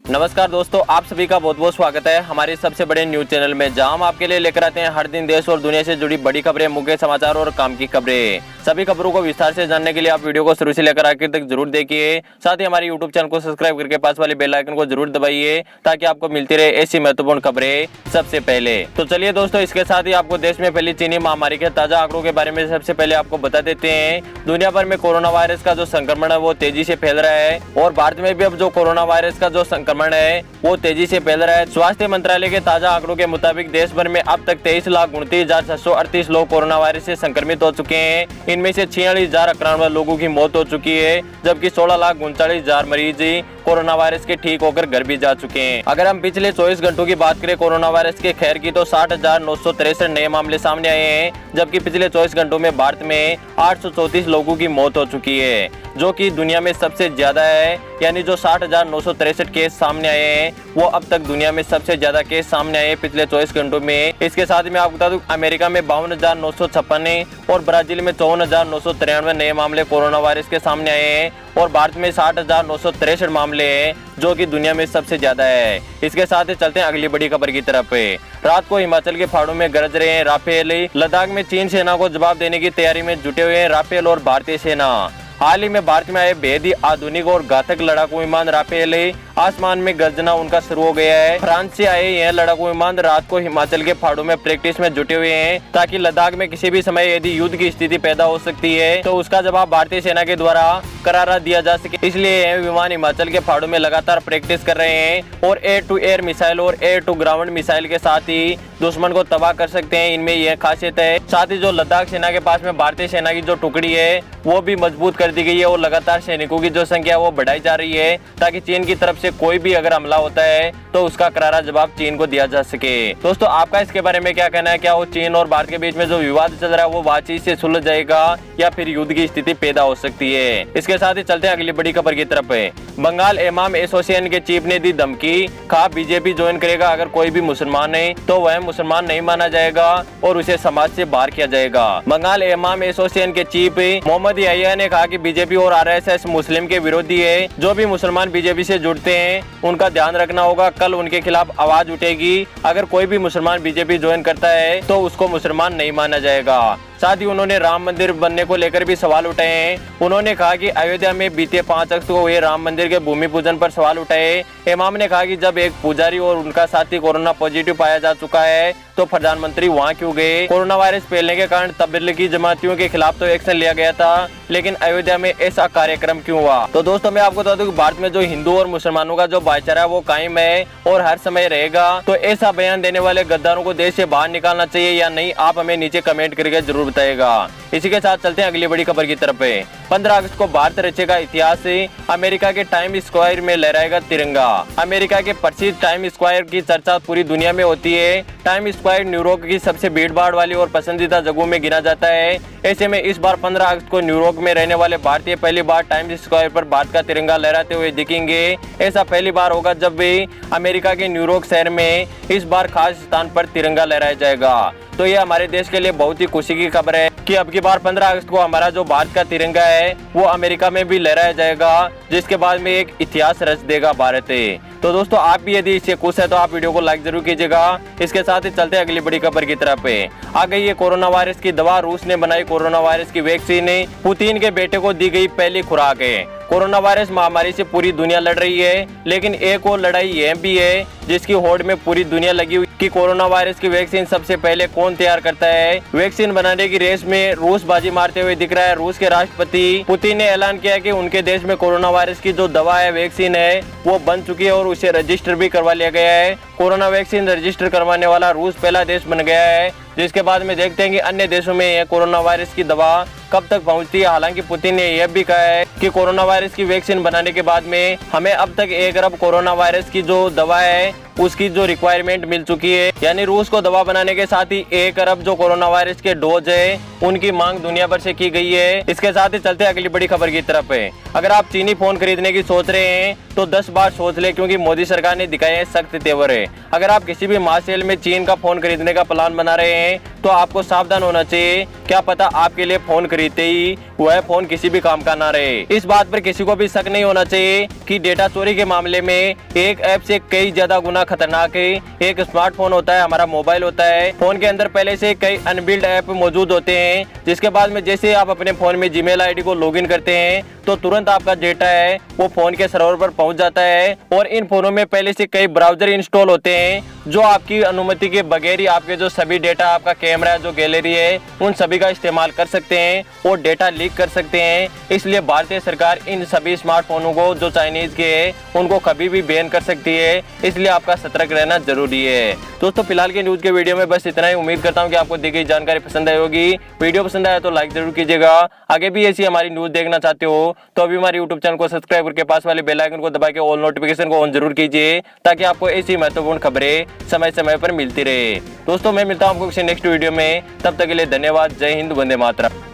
नमस्कार दोस्तों, आप सभी का बहुत बहुत स्वागत है हमारे सबसे बड़े न्यूज चैनल में, जहां हम आपके लिए लेकर आते हैं हर दिन देश और दुनिया से जुड़ी बड़ी खबरें, मुख्य समाचार और काम की खबरें। सभी खबरों को विस्तार से जानने के लिए आप वीडियो को शुरू से लेकर आखिर तक जरूर देखिए। साथ ही हमारे यूट्यूब चैनल को सब्सक्राइब करके पास वाले बेल आइकन को जरूर दबाइए ताकि आपको मिलती रहे ऐसी महत्वपूर्ण खबरें सबसे पहले। तो चलिए दोस्तों, इसके साथ ही आपको देश में फैली चीनी महामारी के ताजा आंकड़ों के बारे में सबसे पहले आपको बता देते हैं। दुनिया भर में कोरोना वायरस का जो संक्रमण है वो तेजी से फैल रहा है और भारत में भी अब जो कोरोना वायरस का जो संक्रमण है वो तेजी से फैल रहा है। स्वास्थ्य मंत्रालय के ताजा आंकड़ों के मुताबिक देश भर में अब तक 23,29,638 लोग कोरोना वायरस से संक्रमित हो चुके हैं। इनमें से 46,091 लोगों की मौत हो चुकी है, जबकि 16,39,000 मरीज कोरोना वायरस के ठीक होकर घर भी जा चुके हैं। अगर हम पिछले 24 घंटों की बात करें कोरोना वायरस के खैर की, तो 60,963 नए मामले सामने आए हैं, जबकि पिछले 24 घंटों में भारत में 834 लोगों की मौत हो चुकी है, जो कि दुनिया में सबसे ज्यादा है। यानी जो 60,963 केस सामने आए हैं वो अब तक दुनिया में सबसे ज्यादा केस सामने आए पिछले 24 घंटों में। इसके साथ ही मैं आपको बता दूं, अमेरिका में 52,956 और ब्राजील में 54,993 नए मामले कोरोना वायरस के सामने आए हैं और भारत में 60,963 मामले हैं, जो कि दुनिया में सबसे ज्यादा है। इसके साथ ही चलते हैं अगली बड़ी खबर की तरफ। रात को हिमाचल के पहाड़ों में गरज रहे हैं राफेल। लद्दाख में चीन सेना को जवाब देने की तैयारी में जुटे हुए हैं राफेल और भारतीय सेना। हाल ही में भारत में आए बेहद ही आधुनिक और घातक लड़ाकू विमान राफेल आसमान में गर्जना उनका शुरू हो गया है। फ्रांस से आए यह लड़ाकू विमान रात को हिमाचल के पहाड़ों में प्रैक्टिस में जुटे हुए हैं, ताकि लद्दाख में किसी भी समय यदि युद्ध की स्थिति पैदा हो सकती है तो उसका जवाब भारतीय सेना के द्वारा करारा दिया जा सके। इसलिए यह विमान हिमाचल के पहाड़ों में लगातार प्रैक्टिस कर रहे हैं और एयर टू एयर मिसाइल और एयर टू ग्राउंड मिसाइल के साथ ही दुश्मन को तबाह कर सकते हैं। इनमें यह खासियत है। साथ ही जो लद्दाख सेना के पास में भारतीय सेना की जो टुकड़ी है वो भी मजबूत कर दी गई है और लगातार सैनिकों की जो संख्या वो बढ़ाई जा रही है, ताकि चीन की तरफ से कोई भी अगर हमला होता है तो उसका करारा जवाब चीन को दिया जा सके। दोस्तों, आपका इसके बारे में क्या कहना है? क्या वो चीन और भारत के बीच में जो विवाद चल रहा है वो बातचीत से सुलझ जाएगा या फिर युद्ध की स्थिति पैदा हो सकती है? इसके साथ ही चलते हैं अगली बड़ी खबर की तरफ। बंगाल इमाम एसोसिएशन के चीफ ने दी धमकी, कहा बीजेपी ज्वाइन करेगा अगर कोई भी मुसलमान है तो वह मुसलमान नहीं माना जाएगा और उसे समाज से बाहर किया जाएगा। बंगाल इमाम एसोसिएशन के चीफ मोहम्मद याहिया ने कहा कि बीजेपी और आरएसएस मुस्लिम के विरोधी है। जो भी मुसलमान बीजेपी से जुड़ते हैं उनका ध्यान रखना होगा, कल उनके खिलाफ आवाज उठेगी। अगर कोई भी मुसलमान बीजेपी ज्वाइन करता है तो उसको मुसलमान नहीं माना जाएगा। साथ ही उन्होंने राम मंदिर बनने को लेकर भी सवाल उठाए हैं। उन्होंने कहा कि अयोध्या में बीते 5 अगस्त को हुए राम मंदिर के भूमि पूजन पर सवाल उठाए। इमाम ने कहा कि जब एक पुजारी और उनका साथी कोरोना पॉजिटिव पाया जा चुका है तो प्रधानमंत्री वहां क्यों गए? कोरोना वायरस फैलने के कारण तबलीगी जमातियों के खिलाफ तो एक्शन लिया गया था, लेकिन अयोध्या में ऐसा कार्यक्रम क्यों हुआ? तो दोस्तों, मैं आपको बता दूं कि भारत में जो हिंदू और मुसलमानों का जो भाईचारा है वो कायम है और हर समय रहेगा। तो ऐसा बयान देने वाले गद्दारों को देश से बाहर निकालना चाहिए या नहीं, आप हमें नीचे कमेंट करके जरूर बताएगा। इसी के साथ चलते हैं अगली बड़ी खबर की तरफ। 15 अगस्त को भारत रचेगा इतिहास। अमेरिका के टाइम स्क्वायर में लहराएगा तिरंगा। अमेरिका के प्रसिद्ध टाइम स्क्वायर की चर्चा पूरी दुनिया में होती है। टाइम स्क्वायर न्यूयॉर्क की सबसे भीड़भाड़ वाली और पसंदीदा जगहों में गिना जाता है। ऐसे में इस बार 15 अगस्त को न्यूयॉर्क में रहने वाले भारतीय पहली बार टाइम स्क्वायर पर भारत का तिरंगा लहराते हुए दिखेंगे। ऐसा पहली बार होगा जब भी अमेरिका के न्यूयॉर्क शहर में इस बार खास स्थान पर तिरंगा लहराया जाएगा। तो ये हमारे देश के लिए बहुत ही खुशी की खबर है कि अब की बार 15 अगस्त को हमारा जो भारत का तिरंगा है वो अमेरिका में भी लहराया जाएगा, जिसके बाद में एक इतिहास रच देगा भारत। तो दोस्तों, आप भी यदि इससे खुश है तो आप वीडियो को लाइक जरूर कीजिएगा। इसके साथ ही चलते हैं अगली बड़ी खबर की तरफ। आ गई है कोरोना वायरस की दवा। रूस ने बनाई कोरोना वायरस की वैक्सीन। पुतिन के बेटे को दी गई पहली खुराक है। कोरोना वायरस महामारी से पूरी दुनिया लड़ रही है, लेकिन एक और लड़ाई यह भी है जिसकी होड़ में पूरी दुनिया लगी हुई कि कोरोना वायरस की वैक्सीन सबसे पहले कौन तैयार करता है। वैक्सीन बनाने की रेस में रूस बाजी मारते हुए दिख रहा है। रूस के राष्ट्रपति पुतिन ने ऐलान किया कि उनके देश में कोरोना वायरस की जो दवा है, वैक्सीन है, वो बन चुकी है और उसे रजिस्टर भी करवा लिया गया है। कोरोना वैक्सीन रजिस्टर करवाने वाला रूस पहला देश बन गया है, जिसके बाद में देखते हैं कि अन्य देशों में यह कोरोना वायरस की दवा कब तक पहुंचती है। हालांकि पुतिन ने यह भी कहा है कि कोरोना वायरस की वैक्सीन बनाने के बाद में हमें अब तक 1 अरब कोरोना वायरस की जो दवा है उसकी जो रिक्वायरमेंट मिल चुकी है। यानी रूस को दवा बनाने के साथ ही 1 अरब जो कोरोना वायरस के डोज है उनकी मांग दुनिया भर से की गई है। इसके साथ ही चलते अगली बड़ी खबर की तरफ है। अगर आप चीनी फोन खरीदने की सोच रहे हैं तो 10 बार सोच ले, क्योंकि मोदी सरकार ने दिखाए हैं सख्त तेवर है। अगर आप किसी भी मास सेल में चीन का फोन खरीदने का प्लान बना रहे हैं तो आपको सावधान होना चाहिए। क्या पता आपके लिए फोन खरीदते ही वह फोन किसी भी काम का ना रहे। इस बात पर किसी को भी शक नहीं होना चाहिए कि डेटा चोरी के मामले में एक ऐप से कई ज्यादा गुना खतरनाक है। एक स्मार्टफोन होता है, हमारा मोबाइल होता है। फोन के अंदर पहले से कई अनबिल्ड ऐप मौजूद होते हैं, जिसके बाद में जैसे आप अपने फोन में जीमेल आईडी को लॉगिन करते हैं तो तुरंत आपका डेटा है वो फोन के सर्वर पर पहुंच जाता है। और इन फोनों में पहले से कई ब्राउजर इंस्टॉल होते हैं जो आपकी अनुमति के बगैर ही आपके जो सभी डेटा, आपका कैमरा, जो गैलरी है, उन सभी का इस्तेमाल कर सकते हैं और डेटा लीक कर सकते हैं। इसलिए भारतीय सरकार इन सभी स्मार्टफोनों को जो चाइनीज के हैं उनको कभी भी बैन कर सकती है। इसलिए आपका सतर्क रहना जरूरी है। दोस्तों फिलहाल के न्यूज के वीडियो में बस इतना ही। उम्मीद करता हूँ कि आपको दी गई जानकारी पसंद आई होगी। वीडियो पसंद आया तो लाइक जरूर कीजिएगा। आगे भी ऐसी हमारी न्यूज देखना चाहते हो तो अभी हमारे यूट्यूब चैनल को सब्सक्राइब करके पास वाले बेल आइकन को दबा के ऑल नोटिफिकेशन को ऑन जरूर कीजिए, ताकि आपको ऐसी महत्वपूर्ण खबरें समय समय पर मिलती रहे। दोस्तों मैं मिलता हूं आपको किसी नेक्स्ट वीडियो में, तब तक के लिए धन्यवाद। जय हिंद, वंदे मातरम।